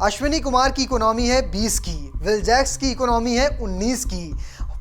अश्विनी कुमार की इकोनॉमी है 20 की, विल जैक्स की इकोनॉमी है 19 की,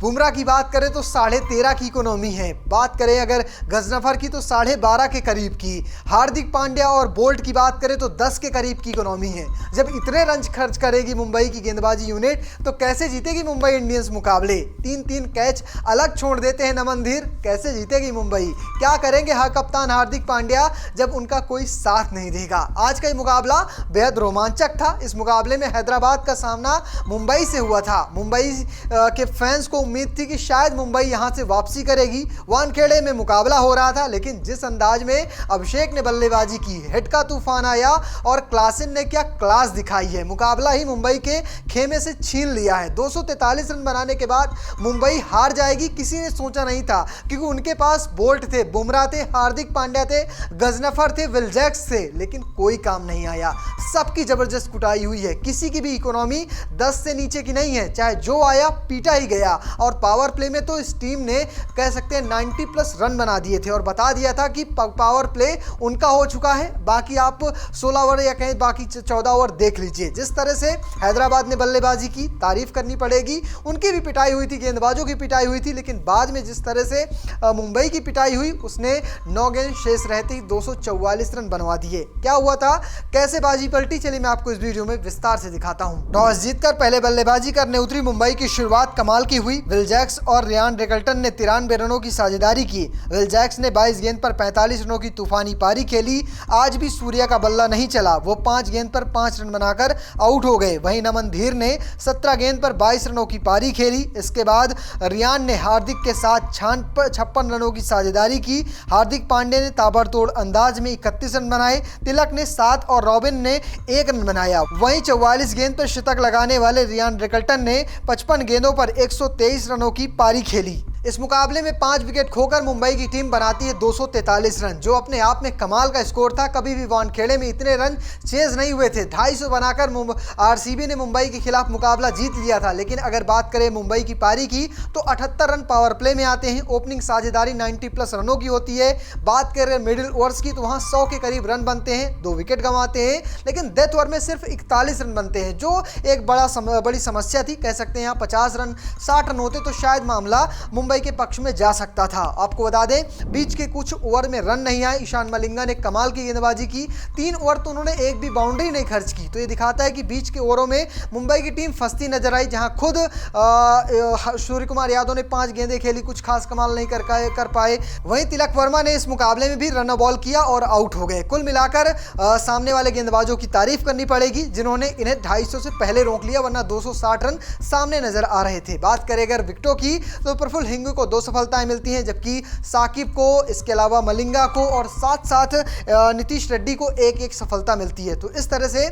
बुमराह की बात करें तो 13.5 की इकोनॉमी है, बात करें अगर गजनफर की तो 12.5 के करीब की, हार्दिक पांड्या और बोल्ट की बात करें तो 10 के करीब की इकोनॉमी है। जब इतने रन खर्च करेगी मुंबई की गेंदबाजी यूनिट तो कैसे जीतेगी मुंबई इंडियंस मुकाबले। 3-3 कैच अलग छोड़ देते हैं नमन धीर, कैसे जीतेगी मुंबई। क्या करेंगे कप्तान हार्दिक पांड्या जब उनका कोई साथ नहीं देगा। आज का ये मुकाबला बेहद रोमांचक था। इस मुकाबले में हैदराबाद का सामना मुंबई से हुआ था। मुंबई के फैंस को उम्मीद थी कि शायद मुंबई यहां से वापसी करेगी। वानखेड़े में मुकाबला हो रहा था, लेकिन जिस अंदाज में अभिषेक ने बल्लेबाजी की, हिट का तूफान आया और क्लासन ने क्या क्लास दिखाई है। मुकाबला ही मुंबई के खेमे से छीन लिया है। 243 रन बनाने के बाद मुंबई हार जाएगी किसी ने सोचा नहीं था, क्योंकि उनके पास बोल्ट थे, बुमराह थे, हार्दिक पांड्या थे, गजनफर थे, विल जैक्स थे, लेकिन कोई काम नहीं आया। सबकी जबरदस्त कुटाई हुई है। किसी की भी इकोनॉमी 10 से नीचे की नहीं है, चाहे जो आया पीटा ही गया। और पावर प्ले में तो इस टीम ने कह सकते हैं 90+ रन बना दिए थे और बता दिया था कि पावर प्ले उनका हो चुका है। बाकी आप 16 ओवर या कहें बाकी 14 ओवर देख लीजिए। जिस तरह से हैदराबाद ने बल्लेबाजी की, तारीफ करनी पड़ेगी। उनकी भी पिटाई हुई थी, गेंदबाजों की पिटाई हुई थी, लेकिन बाद में जिस तरह से मुंबई की पिटाई हुई, उसने 9 गेंद शेष रहते ही 244 रन बनवा दिए। क्या हुआ था, कैसे बाजी पलटी, चलिए मैं आपको इस वीडियो में विस्तार से दिखाता हूं। टॉस जीतकर पहले बल्लेबाजी करने उतरी मुंबई की शुरुआत कमाल की हुई। विल जैक्स और रियान रिकल्टन ने 93 रनों की साझेदारी की। विल जैक्स ने 22 गेंद पर 45 रनों की तूफानी पारी खेली। आज भी सूर्या का बल्ला नहीं चला, वो 5 गेंद पर 5 रन बनाकर आउट हो गए। वहीं नमन धीर ने 17 गेंद पर 22 रनों की पारी खेली। इसके बाद रियान ने हार्दिक के साथ 56 रनों की साझेदारी की। हार्दिक पांड्या ने ताबड़तोड़ अंदाज में 31 रन बनाए। तिलक ने 7 और रॉबिन ने 1 रन बनाया। वहीं 44 गेंद पर शतक लगाने वाले रियान रिकल्टन ने 55 गेंदों पर 123 रनों की पारी खेली। इस मुकाबले में 5 विकेट खोकर मुंबई की टीम बनाती है 243 रन, जो अपने आप में कमाल का स्कोर था। कभी भी वानखेड़े में इतने रन चेज नहीं हुए थे। 250 बनाकर आरसीबी ने मुंबई के खिलाफ मुकाबला जीत लिया था। लेकिन अगर बात करें मुंबई की पारी की तो 78 रन पावर प्ले में आते हैं। ओपनिंग साझेदारी 90+ रनों की होती है। बात करें मिडिल ओवर्स की तो वहां 100 के करीब रन बनते हैं, 2 विकेट गंवाते हैं। लेकिन डेथ ओवर में सिर्फ 41 रन बनते हैं, जो एक बड़ी समस्या थी। कह सकते हैं यहाँ 50 रन 60 रन होते तो शायद मामला मुंबई के पक्ष में जा सकता था। आपको बता दें बीच के कुछ ओवर में रन नहीं आए। ईशान मलिंगा ने कमाल की गेंदबाजी की, 3 ओवर तो उन्होंने एक भी बाउंड्री नहीं खर्च की। तो ये दिखाता है कि बीच के ओवरों में मुंबई की टीम फंसती नजर आई, जहां खुद सूर्य कुमार यादव ने 5 गेंदें खेली, कुछ खास कमाल नहीं कर पाए। वहीं तिलक वर्मा ने इस मुकाबले में भी रन बॉल किया और आउट हो गए। कुल मिलाकर सामने वाले गेंदबाजों की तारीफ करनी पड़ेगी, जिन्होंने इन्हें 250 से पहले रोक लिया, वरना 260 रन सामने नजर आ रहे थे। बात करें अगर विकेटों की तो प्रफुल्ल हिंगू को 2 सफलताएं मिलती हैं, जबकि साकिब को, इसके अलावा मलिंगा को और साथ नीतीश रेड्डी को 1-1 सफलता मिलती है। तो इस तरह से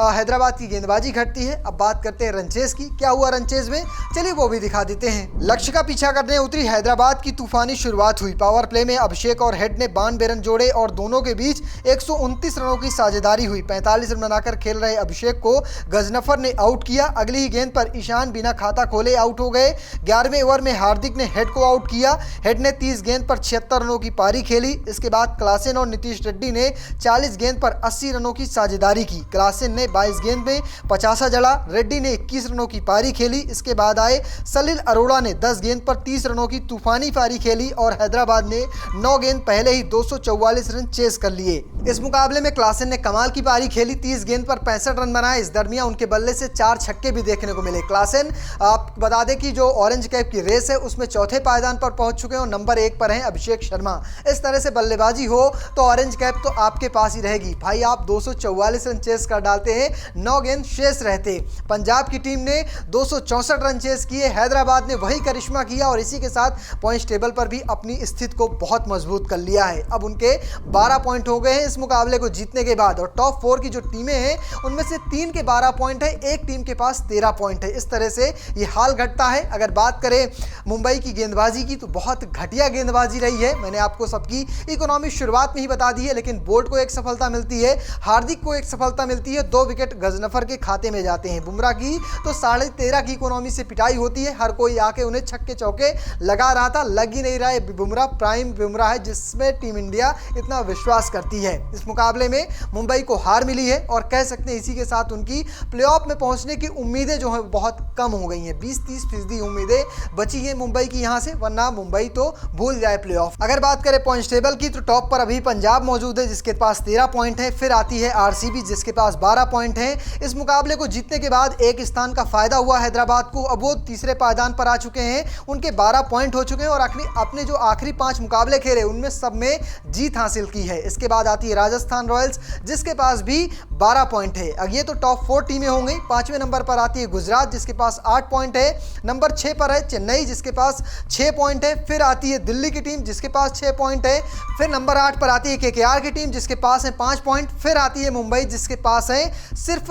हैदराबाद की गेंदबाजी घटती है। अब बात करते हैं रनचेज की। क्या हुआ रनचेज में, चलिए वो भी दिखा देते हैं। लक्ष्य का पीछा करने उतरी हैदराबाद की तूफानी शुरुआत हुई। पावर प्ले में अभिषेक और हेड ने 92 रन जोड़े और दोनों के बीच 129 रनों की साझेदारी हुई। 45 रन बनाकर खेल रहे अभिषेक को गजनफर ने आउट किया। अगली ही गेंद पर ईशान बिना खाता खोले आउट हो गए। 11वें ओवर में हार्दिक ने हेड को आउट किया। हेड ने 30 गेंद पर 76 रनों की पारी खेली। इसके बाद क्लासन और नीतीश रेड्डी ने 40 गेंद पर 80 रनों की साझेदारी की। क्लासन ने 22 गेंद में 50 जड़ा, रेड्डी ने 21 रनों की पारी खेली। इसके बाद आए सलील अरोड़ा ने 10 गेंद पर 30 रनों की तूफानी पारी खेली और हैदराबाद ने 9 गेंद पहले ही 244 रन चेस कर लिए। इस मुकाबले में क्लासन ने कमाल की पारी खेली, 30 गेंद पर 65 रन बनाए। इस दरमियान उनके बल्ले से 4 छक्के भी देखने को मिले। क्लासन, आप बता दें कि जो ऑरेंज कैप की रेस है उसमें चौथे पायदान पर पहुंच चुके हैं और नंबर 1 पर हैं अभिषेक शर्मा। इस तरह से बल्लेबाजी हो तो ऑरेंज कैप तो आपके पास ही रहेगी। भाई आप 244 रन चेस कर डालते हैं, 9 गेंद शेष रहते। पंजाब की टीम ने 264 रन चेस किए, हैदराबाद ने वही करिश्मा किया और इसी के साथ पॉइंट्स टेबल पर भी अपनी स्थिति को बहुत मजबूत कर लिया है। अब उनके 12 पॉइंट हो गए हैं इस मुकाबले को जीतने के बाद, और टॉप 4 की जो टीमें हैं उनमें से 3 के 12 पॉइंट है, एक टीम के पास 13 पॉइंट है। इस तरह से ये हाल घटता है। अगर बात करें मुंबई की गेंदबाजी की तो बहुत घटिया गेंदबाजी रही है। मैंने आपको सबकी इकोनॉमी शुरुआत में ही बता दी है, लेकिन बोल्ट को एक सफलता मिलती है, हार्दिक को एक सफलता मिलती है, 2 विकेट गजनफर के खाते में जाते हैं। बुमराह की तो 13.5 की इकोनॉमी से पिटाई होती है, हर कोई आके उन्हें छक्के चौके लगा रहा था, लग ही नहीं रहा है। बुमराह प्राइम बुमराह है जिसमें टीम इंडिया इतना विश्वास करती है। इस मुकाबले में मुंबई को हार मिली है और कह सकते हैं इसी के साथ उनकी प्लेऑफ में पहुंचने की उम्मीदें जो है बहुत कम हो गई हैं। 20-30% उम्मीदें बची हैं मुंबई की यहां से, वरना मुंबई तो भूल जाए प्लेऑफ। अगर बात करें पॉइंट्स टेबल की तो टॉप पर अभी पंजाब मौजूद है जिसके पास 13 पॉइंट है, फिर आती है आरसीबी जिसके पास 12 पॉइंट है। इस मुकाबले को जीतने के बाद एक स्थान का फायदा हुआ हैदराबाद को, अब वो तीसरे पायदान पर आ चुके हैं, उनके 12 पॉइंट हो चुके हैं और अपने जो आखिरी 5 मुकाबले खेले उनमें सब में जीत हासिल की है। इसके बाद आती है राजस्थान रॉयल्स जिसके पास भी 12 पॉइंट है। अब ये तो टॉप 4 टीमें होंगी। 5वें नंबर पर आती है गुजरात जिसके पास 8 पॉइंट है। नंबर 6 पर है चेन्नई जिसके पास 6 पॉइंट है। फिर आती है दिल्ली की टीम जिसके पास 6 पॉइंट है। फिर नंबर 8 पर आती है केकेआर की टीम जिसके पास है 5 पॉइंट। फिर आती है मुंबई जिसके पास है सिर्फ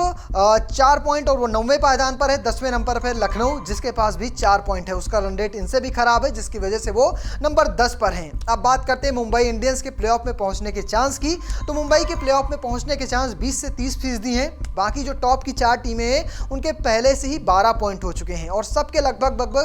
4 पॉइंट और वो 9वें पायदान पर है। 10वें नंबर पर लखनऊ जिसके पास भी 4 पॉइंट है, उसका रन रेट इनसे भी खराब है जिसकी वजह से वो नंबर 10 पर हैं। अब बात करते हैं मुंबई इंडियंस के प्लेऑफ में पहुंचने के चांस की, तो मुंबई के प्लेऑफ में पहुंचने के चांस 20 से 30% हैं। बाकी जो टॉप की 4 टीमें हैं उनके पहले से ही 12 पॉइंट हो चुके हैं और सबके लगभग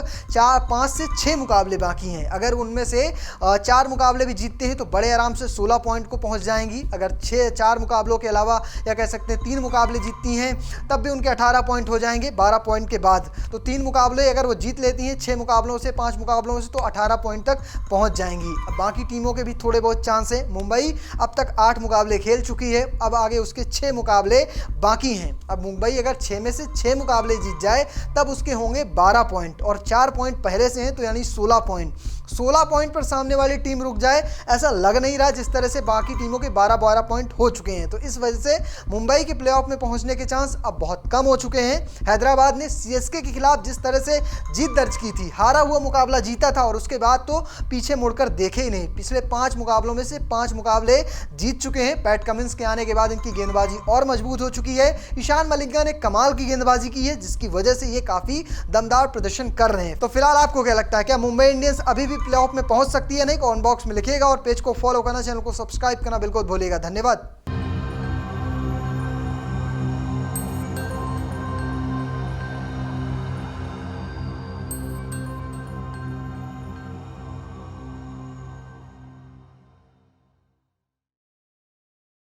5 से 6 मुकाबले बाकी हैं। अगर उनमें से 4 मुकाबले भी जीतते हैं तो बड़े आराम से 16 पॉइंट को पहुंच जाएंगी। अगर 4 मुकाबलों के अलावा या कह सकते हैं 3 मुकाबले जीतती हैं तब भी उनके 18 पॉइंट हो जाएंगे 12 पॉइंट के बाद। तो 3 मुकाबले अगर वो जीत लेती हैं 6 मुकाबलों से 5 मुकाबलों से तो 18 पॉइंट तक पहुंच जाएंगी। अब बाकी टीमों के भी थोड़े बहुत चांस है। मुंबई अब तक 8 मुकाबले खेल चुकी है, अब आगे उसके 6 मुकाबले बाकी हैं। अब मुंबई अगर 6 में से 6 मुकाबले जीत जाए तब उसके होंगे 12 पॉइंट और 4 पॉइंट पहले से हैं तो यानी 16 पॉइंट। 16 पॉइंट पर सामने वाली टीम रुक जाए ऐसा लग नहीं रहा, जिस तरह से बाकी टीमों के 12-12 पॉइंट हो चुके हैं। तो इस वजह से मुंबई के प्लेऑफ में पहुंचने के चांस अब बहुत कम हो चुके हैं। हैदराबाद ने सीएसके के खिलाफ जिस तरह से जीत दर्ज की थी, हारा हुआ मुकाबला जीता था और उसके बाद तो पीछे मुड़कर देखे ही नहीं। पिछले 5 मुकाबलों में से 5 मुकाबले जीत चुके हैं। पैट कमिंस के आने के बाद इनकी गेंदबाजी और मजबूत हो चुकी है। ईशान मलिंगा ने कमाल की गेंदबाजी की है जिसकी वजह से ये काफ़ी दमदार प्रदर्शन कर रहे हैं। तो फिलहाल आपको क्या लगता है, क्या मुंबई इंडियंस अभी भी प्लेऑफ में पहुंच सकती है? नहीं, कमेंट बॉक्स में लिखिएगा और पेज को फॉलो करना, चैनल को सब्सक्राइब करना बिल्कुल भूलिएगा। धन्यवाद।